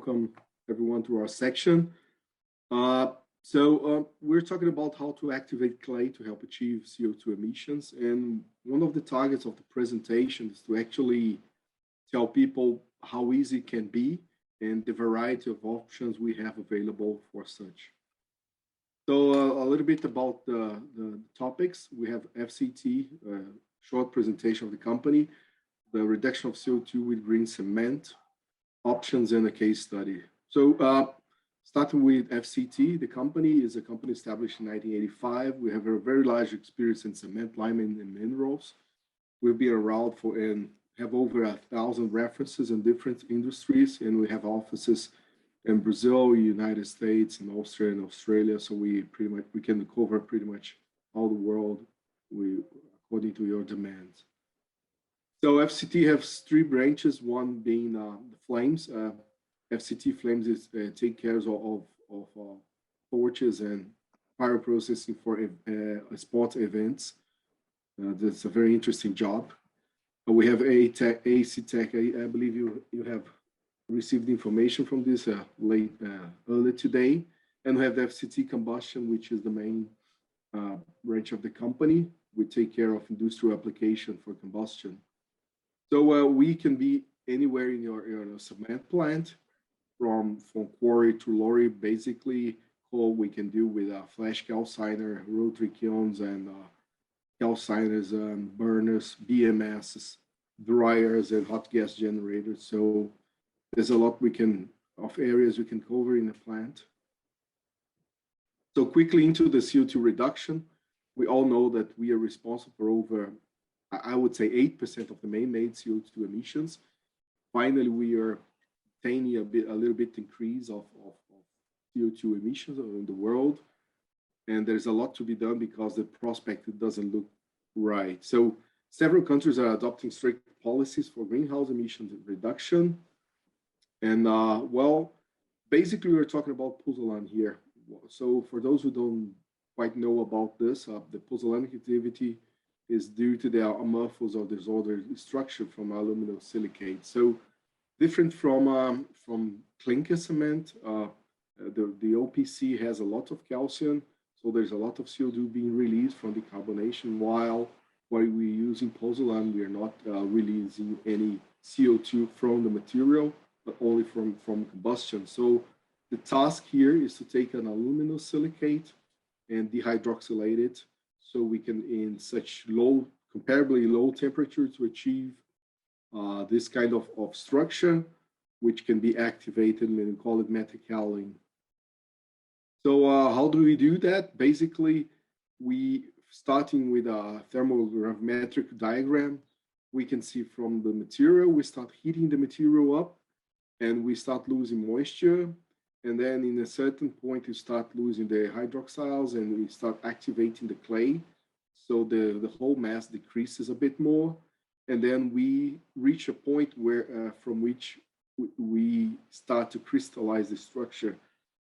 welcome everyone to our section. We're talking about how to activate clay to help achieve CO2 emissions. And one of the targets of the presentation is to actually tell people how easy it can be and the variety of options we have available for such. So a little bit about the topics. We have FCT, a short presentation of the company, the reduction of CO2 with green cement, options, and a case study. So starting with FCT, the company is a company established in 1985. We have a very large experience in cement, lime, and minerals. We've been around for and have over 1,000 references in different industries, and we have offices in Brazil, United States, and Austria and Australia. So we can cover pretty much all the world according to your demands. So FCT has three branches, one being the flames. FCT Flames is take care of torches and fire processing for sport events. That's a very interesting job. We have AC Tech. I believe you have received information from this earlier today. And we have the FCT Combustion, which is the main branch of the company. We take care of industrial application for combustion. So we can be anywhere in your cement plant, from quarry to lorry. Basically, coal we can do with a flash calciner, rotary kilns, and calciners, and burners, BMSs, dryers, and hot gas generators. So there's a lot of areas we can cover in the plant. So quickly into the CO2 reduction, we all know that we are responsible for over, I would say, 8% of the man-made CO2 emissions. Finally, we are obtaining a little bit increase of CO2 emissions in the world. And there's a lot to be done because the prospect doesn't look right. So several countries are adopting strict policies for greenhouse emissions reduction. And well, basically we're talking about pozzolan here. So for those who don't quite know about this, the pozzolanic activity is due to the amorphous or disordered structure from aluminum silicate. So different from clinker cement, the OPC has a lot of calcium, so there's a lot of CO2 being released from decarbonation, while we're using pozzolan, we are not releasing any CO2 from the material, but only from combustion. So the task here is to take an aluminum silicate and dehydroxylate it, so we can, in such comparably low temperature, to achieve this kind of structure, which can be activated, and we call it metakaolin. So how do we do that? Basically, starting with a thermogravimetric diagram, we can see from the material, we start heating the material up, and we start losing moisture. And then in a certain point, you start losing the hydroxyls, and we start activating the clay. So the whole mass decreases a bit more. And then we reach a point where from which we start to crystallize the structure.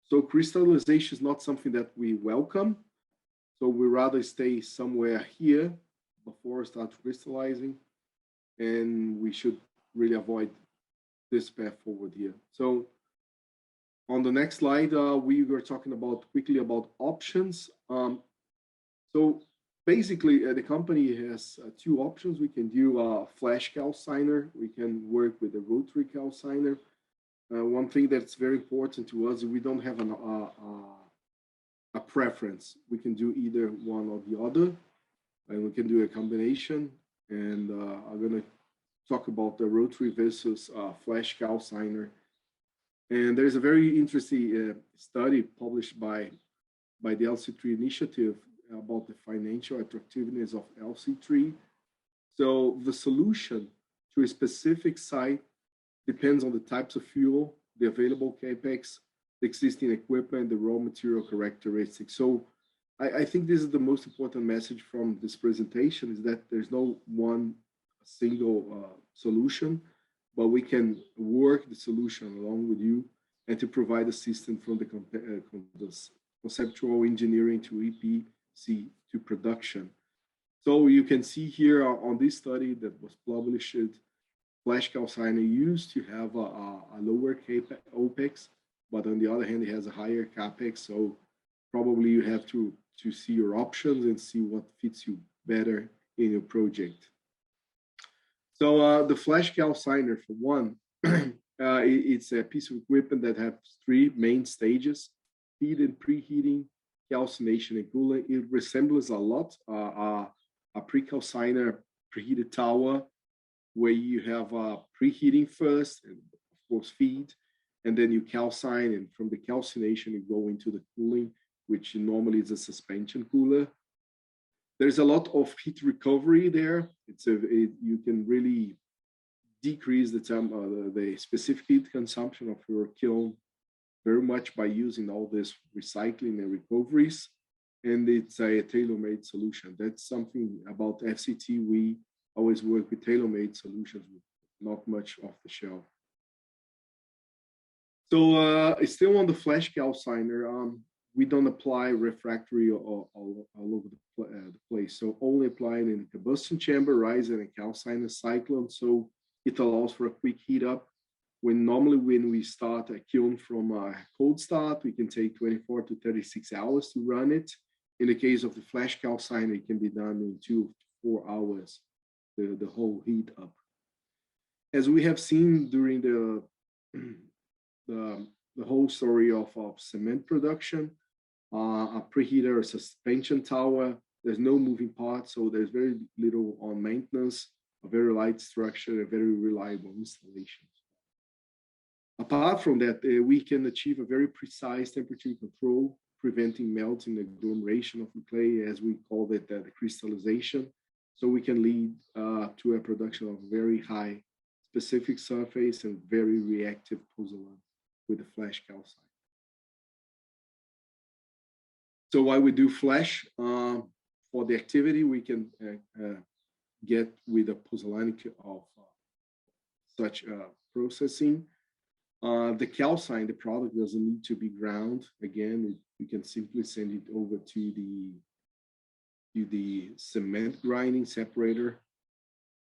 So crystallization is not something that we welcome. So we rather stay somewhere here before start crystallizing. And we should really avoid this path forward here. So on the next slide, we were talking quickly about options. So basically, the company has two options. We can do a flash calciner. We can work with a rotary calciner. One thing that's very important to us is we don't have a preference. We can do either one or the other, and we can do a combination. And I'm going to talk about the rotary versus flash calciner. And there's a very interesting study published by the LC3 initiative about the financial attractiveness of LC3. So the solution to a specific site depends on the types of fuel, the available capex, the existing equipment, the raw material characteristics. So I think this is the most important message from this presentation, is that there's no one single solution, but we can work the solution along with you and to provide assistance from the conceptual engineering to EPC to production. So you can see here on this study that was published flash calciner used to have a lower OPEX, but on the other hand, it has a higher CAPEX. So probably you have to see your options and see what fits you better in your project. So the flash calciner, for one, it's a piece of equipment that has three main stages: heat and preheating, calcination and cooling. It resembles a lot a pre-calciner preheated tower, where you have preheating first, and of course feed, and then you calcine, and from the calcination you go into the cooling, which normally is a suspension cooler. There's a lot of heat recovery there. You can really decrease the specific heat consumption of your kiln very much by using all this recycling and recoveries. And it's a tailor-made solution. That's something about FCT. We always work with tailor-made solutions, with not much off the shelf. So still on the flash calciner, we don't apply refractory all over the place. So only applying in the combustion chamber, riser, and calciner cyclone. So it allows for a quick heat up. When we start a kiln from a cold start, we can take 24 to 36 hours to run it. In the case of the flash calciner, it can be done in 2 to 4 hours, the whole heat up. As we have seen during the whole story of cement production, a preheater, a suspension tower, there's no moving parts, so there's very little on maintenance, a very light structure, a very reliable installation. Apart from that, we can achieve a very precise temperature control, preventing melting, agglomeration of the clay, as we call it, the crystallization. So we can lead to a production of very high specific surface and very reactive pozzolan with the flash calciner. So while we do flash, for the activity, we can get with a pozzolanic of such processing. The calcine, the product doesn't need to be ground. Again, we can simply send it over to the cement grinding separator.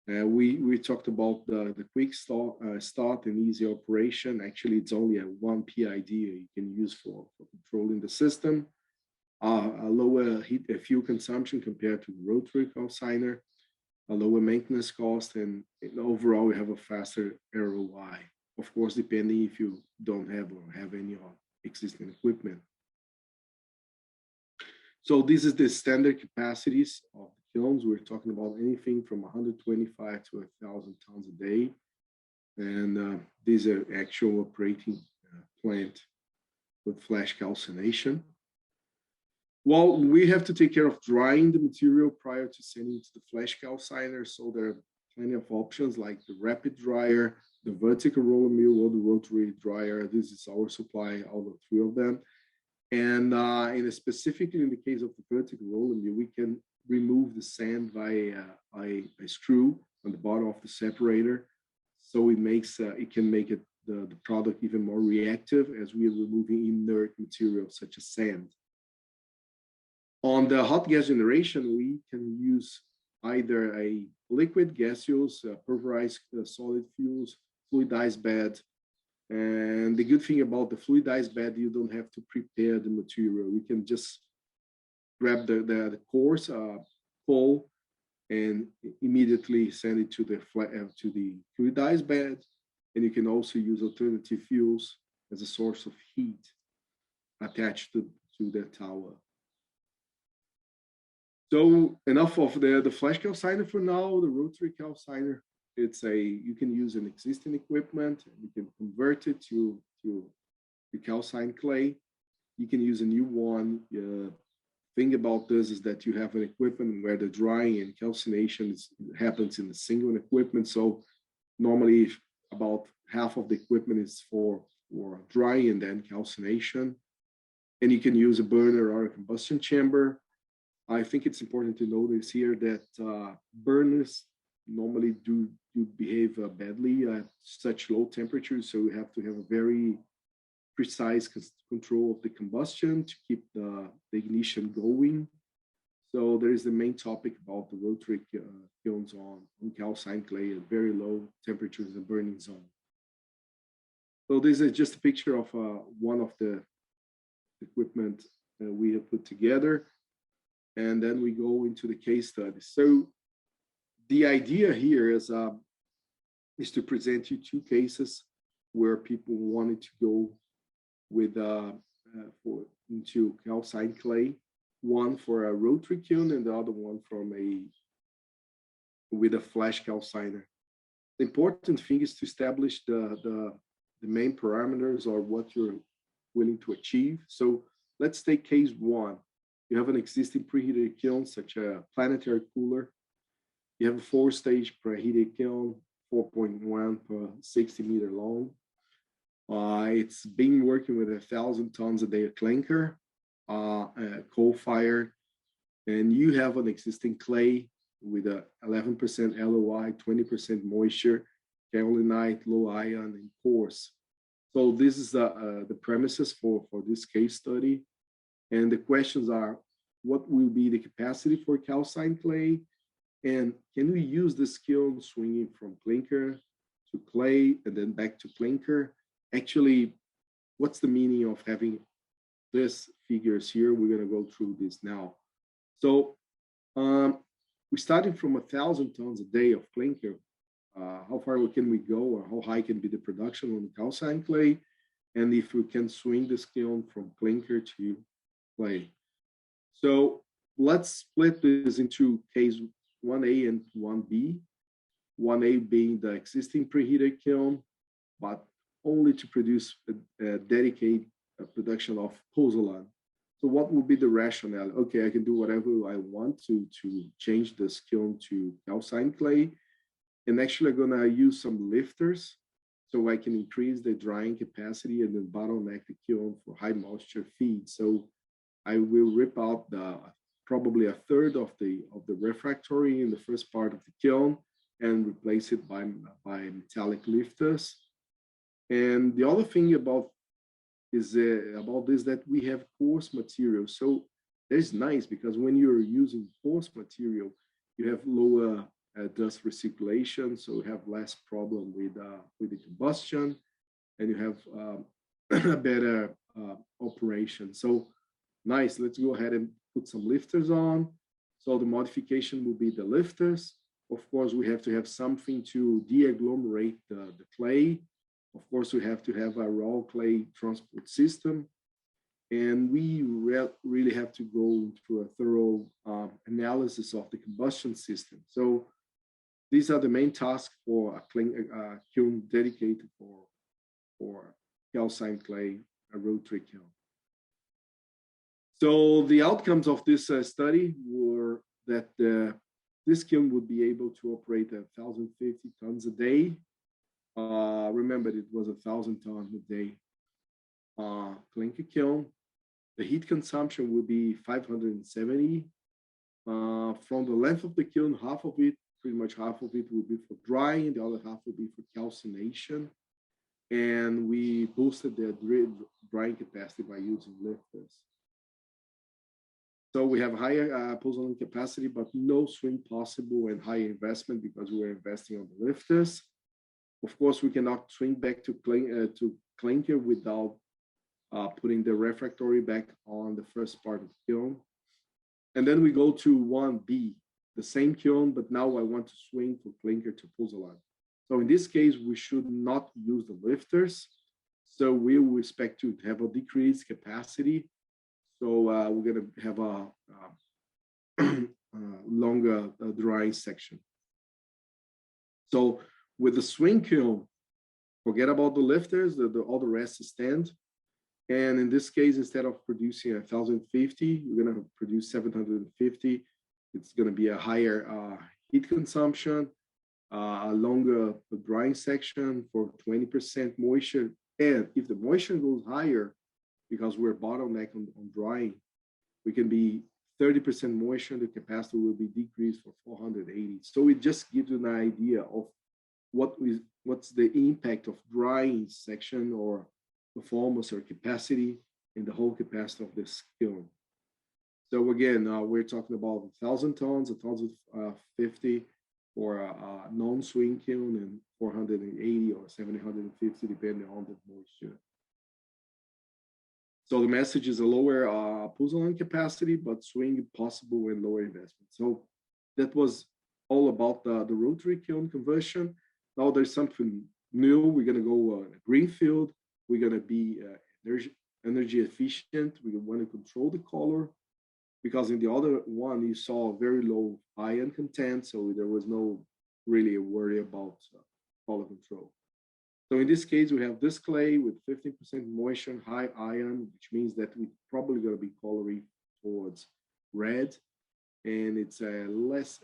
We talked about the quick start and easy operation. Actually, it's only a 1 PID you can use for controlling the system. A lower fuel consumption compared to the rotary calciner, a lower maintenance cost, and overall we have a faster ROI. Of course, depending if you don't have or have any existing equipment. So this is the standard capacities of the kilns. We're talking about anything from 125 to 1,000 tons a day. And these are actual operating plant with flash calcination. Well, we have to take care of drying the material prior to sending it to the flash calciner. So there are plenty of options like the rapid dryer, the vertical roller mill, or the rotary dryer. This is our supply, all the three of them. And specifically in the case of the vertical roller mill, we can remove the sand via a screw on the bottom of the separator. So it can make the product even more reactive as we are removing inert material such as sand. On the hot gas generation, we can use either a liquid, gaseous, pulverized solid fuels, fluidized bed. And the good thing about the fluidized bed, you don't have to prepare the material. You can just grab the coarse coal and immediately send it to the fluidized bed. And you can also use alternative fuels as a source of heat attached to the tower. So enough of the flash calciner for now. The rotary calciner, you can use an existing equipment and you can convert it to the calcine clay. You can use a new one. Thing about this is that you have an equipment where the drying and calcination happens in a single equipment. So normally about half of the equipment is for drying and then calcination. And you can use a burner or a combustion chamber. I think it's important to notice here that burners normally do behave badly at such low temperatures. So we have to have a very precise control of the combustion to keep the ignition going. So there is the main topic about the rotary kilns on calcined clay at very low temperatures and burning zone. So this is just a picture of one of the equipment we have put together. And then we go into the case study. So the idea here is to present you two cases where people wanted to go with into calcined clay, one for a rotary kiln and the other one with a flash calciner. The important thing is to establish the main parameters or what you're willing to achieve. So let's take case one. You have an existing preheated kiln, such as a planetary cooler. You have a 4-stage preheated kiln, 4.1 per 60-meter long. It's been working with 1,000 tons a day of clinker, coal-fired, and you have an existing clay with a 11% LOI, 20% moisture, kaolinite, low ion, and coarse. So this is the premises for this case study. And the questions are, what will be the capacity for calcined clay? And can we use this kiln swinging from clinker to clay and then back to clinker? Actually, what's the meaning of having these figures here? We're going to go through this now. So we started from 1,000 tons a day of clinker. How far can we go, or how high can be the production on the calcined clay? And if we can swing this kiln from clinker to clay. So let's split this into case 1A and 1B. 1A being the existing preheated kiln, but only to produce a dedicated production of pozzolan. So what would be the rationale? Okay, I can do whatever I want to change this kiln to calcined clay. And actually I'm gonna use some lifters so I can increase the drying capacity and then bottleneck the kiln for high moisture feed. So I will rip out probably a third of the refractory in the first part of the kiln and replace it by metallic lifters. And the other thing about this that we have coarse material. So that's nice because when you're using coarse material, you have lower dust recirculation, so you have less problem with the combustion, and you have a better operation. So nice. Let's go ahead and put some lifters on. So the modification will be the lifters. Of course, we have to have something to de-agglomerate the clay. Of course, we have to have a raw clay transport system. And we really have to go through a thorough analysis of the combustion system. So these are the main tasks for a kiln dedicated for calcined clay, a rotary kiln. So the outcomes of this study were that this kiln would be able to operate 1,050 tons a day. Remember, it was 1,000 tons a day clinker kiln. The heat consumption would be 570. From the length of the kiln, pretty much half of it will be for drying, the other half will be for calcination. And we boosted the drying capacity by using lifters. So we have higher pozzolan capacity, but no swing possible and higher investment because we're investing on the lifters. Of course, we cannot swing back to clinker without putting the refractory back on the first part of the kiln. And then we go to 1B, the same kiln, but now I want to swing from clinker to pozzolan. So in this case, we should not use the lifters. So we will expect to have a decreased capacity. So we're going to have a longer drying section. So with the swing kiln, forget about the lifters, all the rest is stand. And in this case, instead of producing 1,050, we're going to produce 750. It's going to be a higher heat consumption, a longer drying section for 20% moisture. And if the moisture goes higher, because we're bottleneck on drying, we can be 30% moisture, the capacity will be decreased for 480. So it just gives you an idea of what's the impact of drying section or performance or capacity in the whole capacity of this kiln. So again, we're talking about 1,000 tons, 1,050 for a non-swing kiln, and 480 or 750 depending on the moisture. So the message is a lower pozzolan capacity, but swing possible and lower investment. So that was all about the rotary kiln conversion. Now there's something new. We're going to go greenfield. We're going to be energy efficient. We want to control the color, because in the other one you saw very low iron content, so there was no really a worry about color control. So in this case, we have this clay with 15% moisture, high iron, which means that we're probably going to be coloring towards red, and it's a less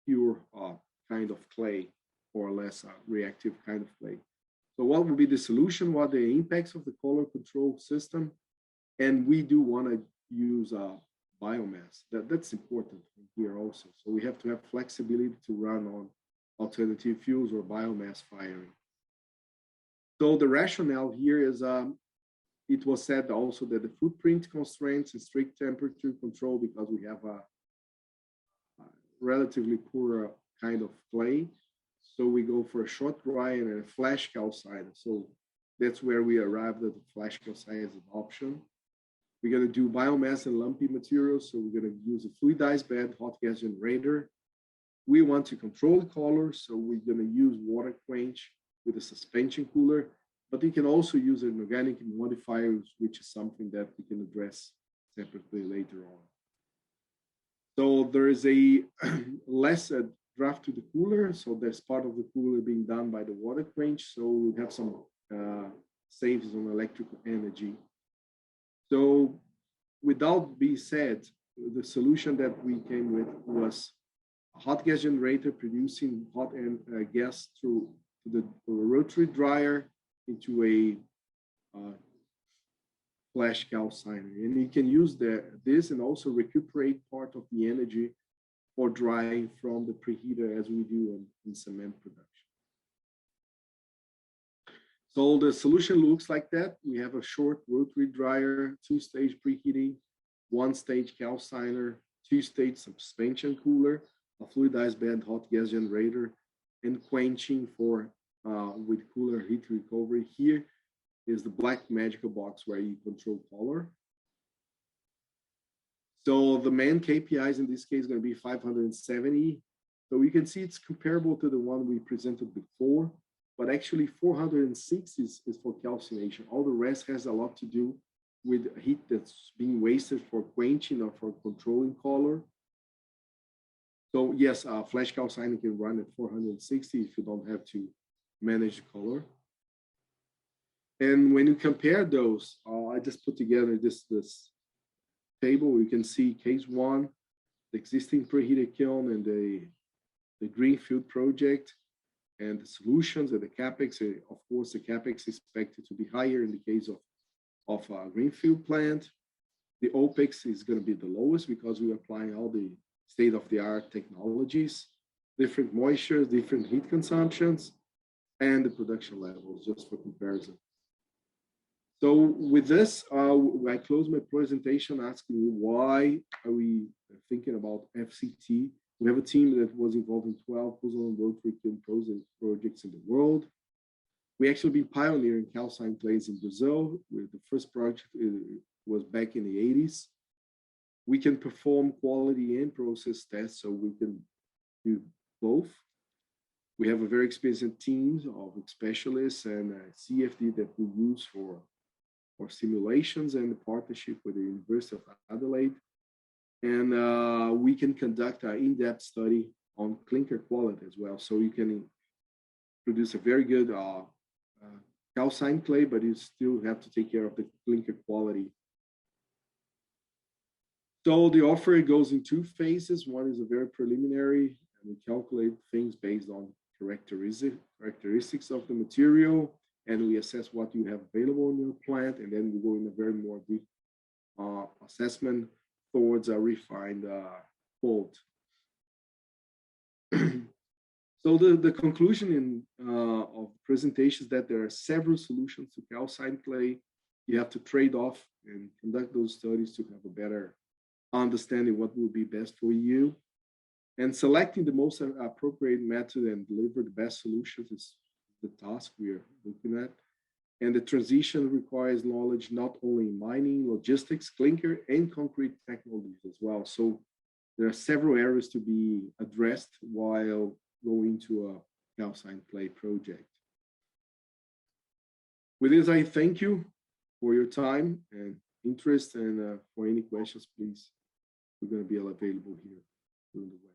pure kind of clay, or less reactive kind of clay. So what will be the solution? What are the impacts of the color control system? And we do want to use biomass. That's important here also. So we have to have flexibility to run on alternative fuels or biomass firing. So the rationale here is it was said also that the footprint constraints and strict temperature control, because we have a relatively poor kind of clay. So we go for a short dry and a flash calciner. So that's where we arrived at the flash calciner as an option. We're going to do biomass and lumpy materials. So we're going to use a fluidized bed, hot gas generator. We want to control the color. So we're going to use water quench with a suspension cooler, but you can also use an organic modifier, which is something that we can address separately later on. So there is a less draft to the cooler. So there's part of the cooler being done by the water quench. So we have some saves on electrical energy. So without being said, the solution that we came with was a hot gas generator producing hot gas through the rotary dryer into a flash calciner. And you can use this and also recuperate part of the energy for drying from the preheater, as we do in cement production. So the solution looks like that. We have a short rotary dryer, 2-stage preheating, 1-stage calciner, 2-stage suspension cooler, a fluidized bed hot gas generator, and quenching for with cooler heat recovery. Here is the black magical box where you control color. So the main KPIs in this case is going to be 570. So you can see it's comparable to the one we presented before, but actually 460 is for calcination. All the rest has a lot to do with heat that's being wasted for quenching or for controlling color. So yes, flash calciner can run at 460 if you don't have to manage the color. And when you compare those, I just put together this table. You can see case one, the existing preheated kiln and the greenfield project, and the solutions and the capex. Of course, the capex is expected to be higher in the case of a greenfield plant. The OPEX is going to be the lowest because we're applying all the state-of-the-art technologies, different moisture, different heat consumptions, and the production levels, just for comparison. So with this, I close my presentation asking you, why are we thinking about FCT? We have a team that was involved in 12 pozzolan rotary kiln projects in the world. We actually been pioneering calcine clays in Brazil, where the first project was back in the 80s. We can perform quality and process tests, so we can do both. We have a very experienced team of specialists and CFD that we use for simulations, and the partnership with the University of Adelaide. And we can conduct an in-depth study on clinker quality as well. So you can produce a very good calcine clay, but you still have to take care of the clinker quality. So the offer goes in 2 phases. One is a very preliminary, and we calculate things based on characteristics of the material, and we assess what you have available in your plant, and then we go in a very more deep assessment towards a refined quote. So the conclusion of the presentation is that there are several solutions to calcine clay. You have to trade off and conduct those studies to have a better understanding what will be best for you, and selecting the most appropriate method and deliver the best solutions is the task we are looking at. And the transition requires knowledge not only in mining, logistics, clinker, and concrete technologies as well. So there are several areas to be addressed while going to a calcined clay project. With this, I thank you for your time and interest, and for any questions, please, we're going to be available here during the